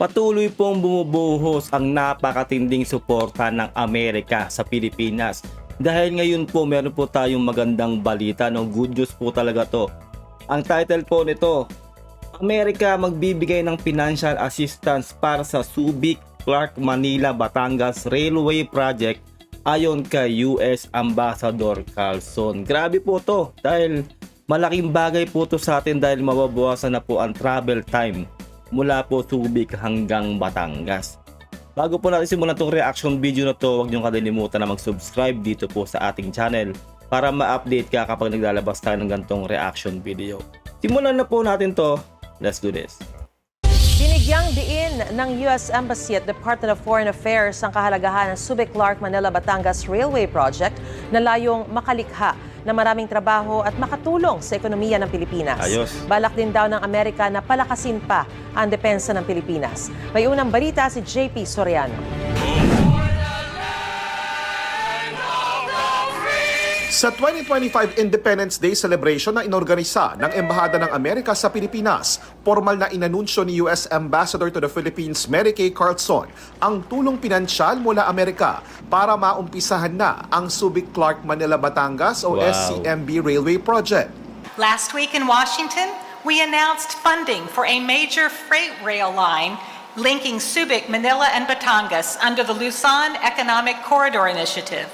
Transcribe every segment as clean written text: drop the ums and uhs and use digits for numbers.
Patuloy pong bumubuhos ang napakatinding suporta ng Amerika sa Pilipinas. Dahil ngayon po meron po tayong magandang balita, no? Good news po talaga to. Ang title po nito, Amerika magbibigay ng financial assistance para sa Subic, Clark, Manila, Batangas Railway Project ayon kay US Ambassador Carlson. Grabe po to dahil malaking bagay po to sa atin dahil mababawasan na po ang travel time mula po Subic hanggang Batangas. Bago po natin simulan itong reaction video na to, huwag niyong kalilimutan na mag-subscribe dito po sa ating channel para ma-update ka kapag naglalabas tayo ng ganitong reaction video. Simulan na po natin to. Let's do this. Binigyang diin ng US Embassy at Department of Foreign Affairs ang kahalagahan ng Subic, Clark, Manila, Batangas Railway Project na layong makalikha na maraming trabaho at makatulong sa ekonomiya ng Pilipinas. Ayos. Balak din daw ng Amerika na palakasin pa ang depensa ng Pilipinas. May unang balita si JP Soriano. Sa 2025 Independence Day celebration na inorganisa ng Embahada ng Amerika sa Pilipinas, formal na inanunsyo ni US Ambassador to the Philippines Mary Kay Carlson ang tulong pinansyal mula Amerika para maumpisahan na ang Subic, Clark, Manila, Batangas o Wow. SCMB Railway Project. Last week in Washington, we announced funding for a major freight rail line linking Subic, Manila, and Batangas under the Luzon Economic Corridor Initiative,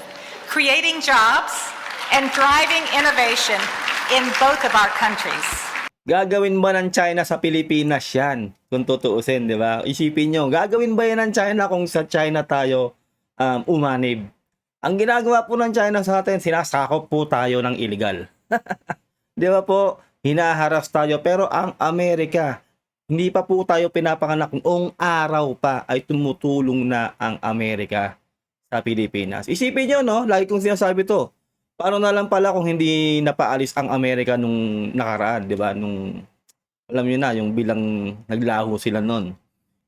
creating jobs and driving innovation in both of our countries. Gagawin ba ng China sa Pilipinas yan? Kung tutuusin, di ba? Isipin nyo, gagawin ba yan ng China kung sa China tayo umanib? Ang ginagawa po ng China sa atin, sinasakop po tayo ng illegal. Di ba po? Hinaharas tayo. Pero ang Amerika, hindi pa po tayo pinapanganak. Noong araw pa ay tumutulong na ang Amerika sa Pilipinas. Isipin nyo, no? Lagi kong sinasabi to. Paano na lang pala kung hindi napaalis ang Amerika nung nakaraan, di ba? Nung, alam niyo na, yung bilang naglaho sila nun.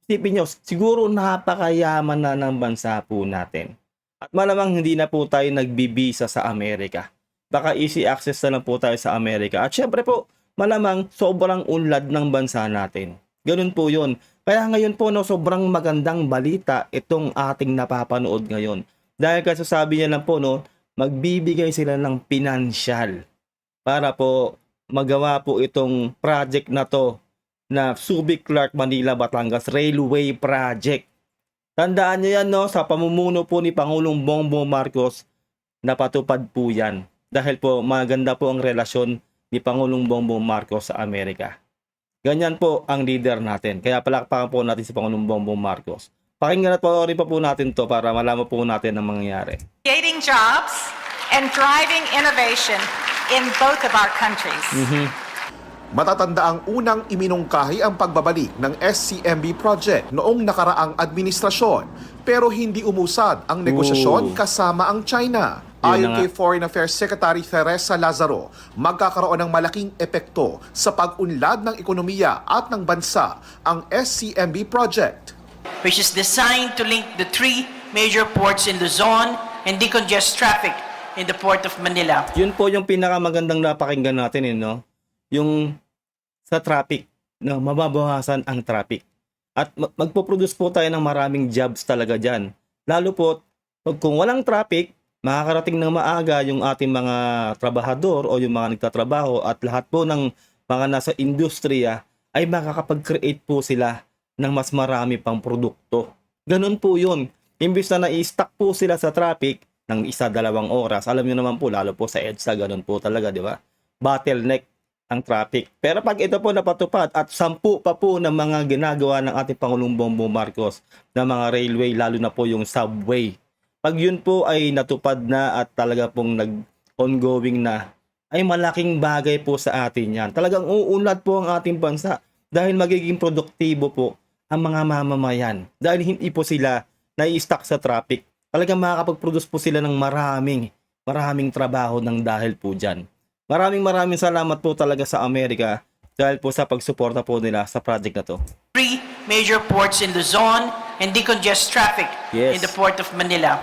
Isipin nyo, siguro napakayaman na ng bansa po natin. At malamang hindi na po tayo nagbibisa sa Amerika. Baka easy access na lang po tayo sa Amerika. At syempre po, malamang sobrang unlad ng bansa natin. Ganun po yun. Kaya ngayon po, no, sobrang magandang balita itong ating napapanood ngayon. Dahil kasasabi niya lang po, no, magbibigay sila ng pinansyal para po magawa po itong project na to na Subic, Clark, Manila, Batangas Railway Project. Tandaan nyo yan, no? Sa pamumuno po ni Pangulong Bongbong Marcos, napatupad po yan. Dahil po maganda po ang relasyon ni Pangulong Bongbong Marcos sa Amerika. Ganyan po ang leader natin. Kaya palakpakan po natin si Pangulong Bongbong Marcos. Pakinggan at panoorin pa po natin to para malaman po natin ang mangyayari. Creating jobs and driving innovation in both of our countries. Matatanda ang unang iminungkahi ang pagbabalik ng SCMB project noong nakaraang administrasyon pero hindi umusad ang negosasyon kasama ang China. Ayon kay Foreign Affairs Secretary Teresa Lazaro, magkakaroon ng malaking epekto sa pag-unlad ng ekonomiya at ng bansa ang SCMB project, which is designed to link the three major ports in Luzon and decongest traffic in the Port of Manila. Yun po yung pinakamagandang napakinggan natin, no? Yung sa traffic, no? Mababawasan ang traffic. At magpo-produce po tayo ng maraming jobs talaga dyan. Lalo po, kung walang traffic, makakarating ng maaga yung ating mga trabahador o yung mga nagtatrabaho at lahat po ng mga nasa industriya ay makakapag-create po sila ng mas marami pang produkto. Ganun po yun. Imbis na na-i-stack po sila sa traffic ng 1-2 oras, alam nyo naman po, lalo po sa EDSA, ganun po talaga, di ba? Bottleneck ang traffic. Pero pag ito po napatupad at 10 pa po ng mga ginagawa ng ating Pangulong Bongbong Marcos na mga railway, lalo na po yung subway, pag yun po ay natupad na at talaga pong nag-ongoing na, ay malaking bagay po sa atin yan. Talagang uunlad po ang ating bansa dahil magiging produktibo po ang mga mamamayan. Dahil hindi po sila nai-stuck sa traffic. Talagang makakapag-produce po sila ng maraming trabaho ng dahil po dyan. Maraming salamat po talaga sa Amerika dahil po sa pagsuporta po nila sa project na to. Three major ports in Luzon and decongest traffic Yes. in the Port of Manila.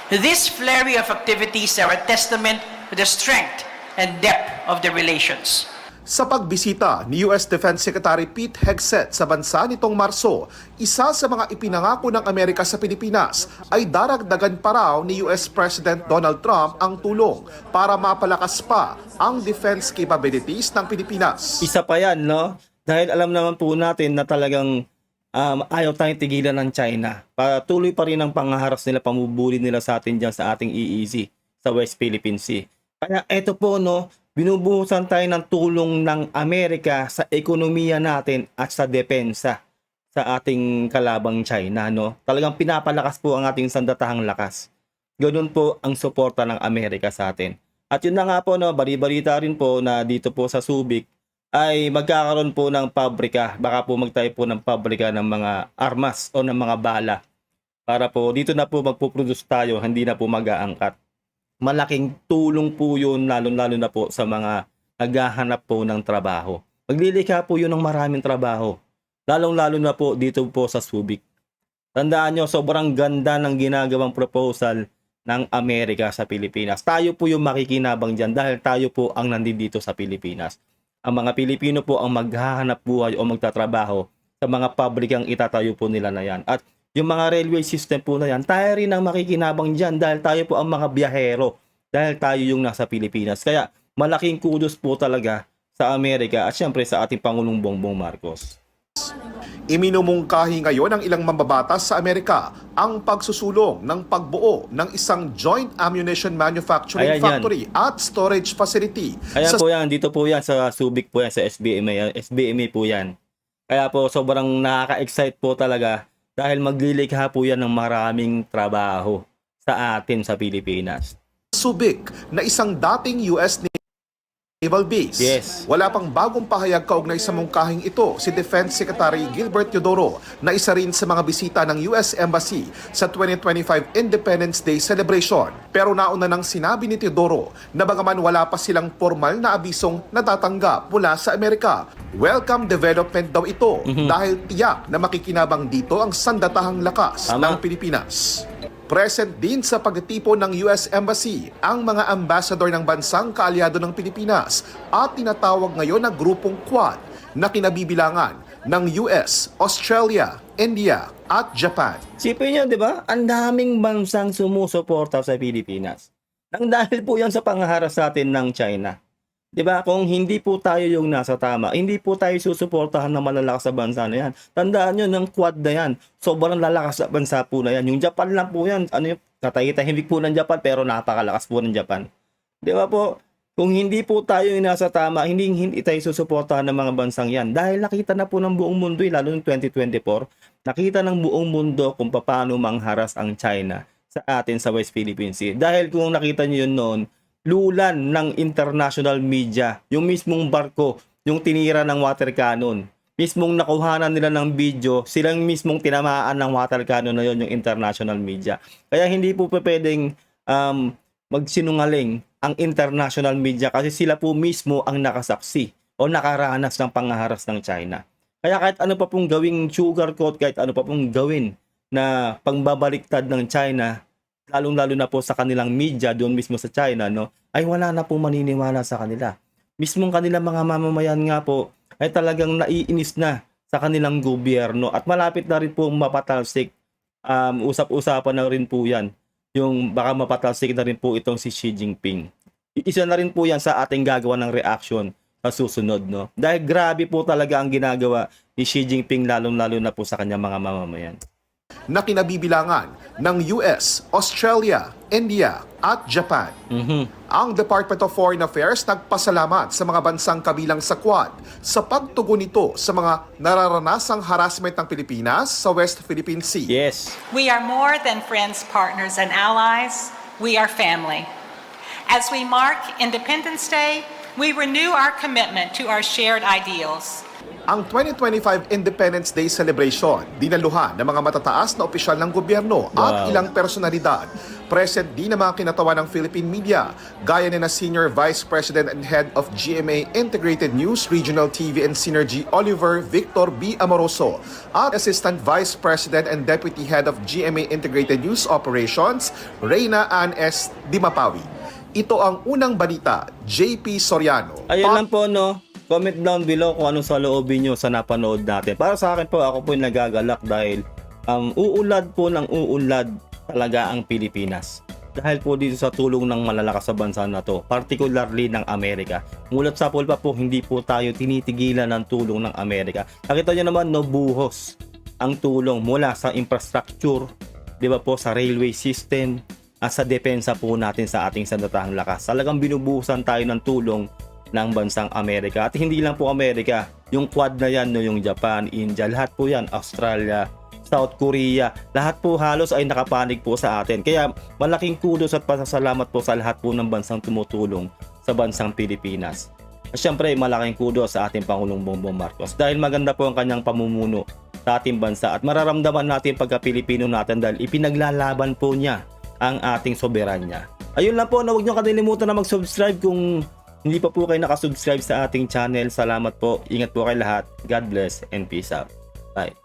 This flurry of activities are a testament to the strength and depth of the relations. Sa pagbisita ni US Defense Secretary Pete Hegseth sa bansa nitong Marso, isa sa mga ipinangako ng Amerika sa Pilipinas ay daragdagan pa raw ni US President Donald Trump ang tulong para mapalakas pa ang defense capabilities ng Pilipinas. Isa pa yan, no? Dahil alam naman po natin na talagang ayaw tayong tigilan ng China. Patuloy pa rin ang pangaharas nila, pamubuli nila sa atin dyan sa ating EEZ, sa West Philippine Sea. Kaya eto po, no, binubuhusan tayo ng tulong ng Amerika sa ekonomiya natin at sa depensa sa ating kalabang China, no? Talagang pinapalakas po ang ating sandatahang lakas. Ganun po ang suporta ng Amerika sa atin. At yun na nga po, no, bali-balita rin po na dito po sa Subic ay magkakaroon po ng pabrika. Baka po magtayo po ng pabrika ng mga armas o ng mga bala. Para po dito na po magpuproduce tayo, hindi na po mag-aangkat. Malaking tulong po yun, lalo-lalo na po sa mga naghahanap po ng trabaho. Maglilikha po yun ng maraming trabaho. Lalong-lalo na po dito po sa Subic. Tandaan nyo, sobrang ganda ng ginagawang proposal ng Amerika sa Pilipinas. Tayo po yung makikinabang dyan dahil tayo po ang nandito sa Pilipinas. Ang mga Pilipino po ang maghahanap buhay o magtatrabaho sa mga pabrikang itatayo po nila na yan. At yung mga railway system po na yan, tayo rin ang makikinabang dyan dahil tayo po ang mga biyahero. Dahil tayo yung nasa Pilipinas. Kaya malaking kudos po talaga sa Amerika at syempre sa ating Pangulong Bongbong Marcos. Iminumungkahi ngayon ng ilang mambabatas sa Amerika ang pagsusulong ng pagbuo ng isang joint ammunition manufacturing Ayan yan. factory at storage facility. Kaya sa po yan, dito po yan sa Subic po yan, sa SBMA. SBMA po yan. Kaya po sobrang nakaka-excite po talaga dahil maglilikha po yan ng maraming trabaho sa atin sa Pilipinas. Subic na isang dating US Naval Base. Yes. Wala pang bagong pahayag kaugnay sa mungkahing ito si Defense Secretary Gilbert Teodoro na isa rin sa mga bisita ng US Embassy sa 2025 Independence Day celebration. Pero nauna nang sinabi ni Teodoro na bagaman wala pa silang formal na abisong natatanggap mula sa Amerika, welcome development daw ito dahil tiyak na makikinabang dito ang sandatahang lakas Tama. ng Pilipinas. Present din sa pagtitipon ng US Embassy ang mga ambassador ng bansang kaalyado ng Pilipinas at tinatawag ngayon na grupong Quad na kinabibilangan ng US, Australia, India at Japan. Sipin nyo, di ba? Ang daming bansang sumusuporta sa Pilipinas. Nang dahil po yan sa pangaharas sa atin ng China. Di ba? Kung hindi po tayo yung nasa tama, hindi po tayo susuportahan ng malalakas sa bansa na yan. Tandaan nyo, ng Quad na yan, sobrang lalakas sa bansa po na yan. Yung Japan lang po yan, ano yung katahitahimik po ng Japan, pero napakalakas po ng Japan. Di ba po? Kung hindi po tayo yung nasa tama, hindi tayo susuportahan ng mga bansang yan. Dahil nakita na po ng buong mundo, lalo ng 2024, nakita ng buong mundo kung paano mangharas ang China sa atin sa West Philippine Sea. Dahil kung nakita nyo yun noon, lulan ng international media, yung mismong barko, yung tinira ng water cannon, mismong nakuhanan nila ng video, silang mismong tinamaan ng water cannon na yun, yung international media. Kaya hindi po pwedeng magsinungaling ang international media kasi sila po mismo ang nakasaksi o nakaranas ng pangaharas ng China. Kaya kahit ano pa pong gawing sugarcoat, kahit ano pa pong gawin na pangbabaliktad ng China, lalong-lalo na po sa kanilang media doon mismo sa China, no, ay wala na po maniniwala sa kanila. Mismong kanilang mga mamamayan nga po ay talagang naiinis na sa kanilang gobyerno at malapit na rin po mapatalsik. Usap-usapan na rin po yan. Yung baka mapatalsik na rin po itong si Xi Jinping. Isa na rin po yan sa ating gagawa ng reaction sa susunod, no? Dahil grabe po talaga ang ginagawa ni Xi Jinping lalong-lalo na po sa kanyang mga mamamayan. Na kinabibilangan ng US, Australia, India at Japan. Ang Department of Foreign Affairs nagpasalamat sa mga bansang kabilang sa Quad sa pagtugon nito sa mga nararanasang harassment ng Pilipinas sa West Philippine Sea. Yes. We are more than friends, partners, and allies. We are family. As we mark Independence Day, we renew our commitment to our shared ideals. Ang 2025 Independence Day celebration, dinaluhan ng mga matataas na opisyal ng gobyerno at ilang personalidad. Present din ang mga kinatawan ng Philippine media, gaya ni na Senior Vice President and Head of GMA Integrated News, Regional TV and Synergy, Oliver Victor B. Amoroso, at Assistant Vice President and Deputy Head of GMA Integrated News Operations, Reyna Ann S. Dimapawi. Ito ang unang balita, JP Soriano. Ayun lang po, no. Comment down below kung anong saloobin nyo sa napanood natin. Para sa akin po, ako po yung nagagalak dahil uunlad po ng uunlad talaga ang Pilipinas. Dahil po dito sa tulong ng malalakas sa bansa na to, particularly ng Amerika. Mulat sa pulpa po, hindi po tayo tinitigilan ng tulong ng Amerika. Nakita nyo naman, buhos ang tulong mula sa infrastructure, di ba po, sa railway system, at sa depensa po natin sa ating sandatahang lakas. Talagang binubuhusan tayo ng tulong ng bansang Amerika. At hindi lang po Amerika, yung Quad na yan, no, yung Japan, India, lahat po yan, Australia, South Korea, lahat po halos ay nakapanig po sa atin. Kaya malaking kudos at pasasalamat po sa lahat po ng bansang tumutulong sa bansang Pilipinas. At syempre malaking kudos sa ating Pangulong Bongbong Marcos dahil maganda po ang kanyang pamumuno sa ating bansa at mararamdaman natin pagka-Pilipino natin dahil ipinaglalaban po niya ang ating soberanya. Ayun lang po, na huwag niyo kalimutan na mag-subscribe kung hindi pa po kayo nakasubscribe sa ating channel. Salamat po, ingat po kayo lahat. God bless and peace out. Bye.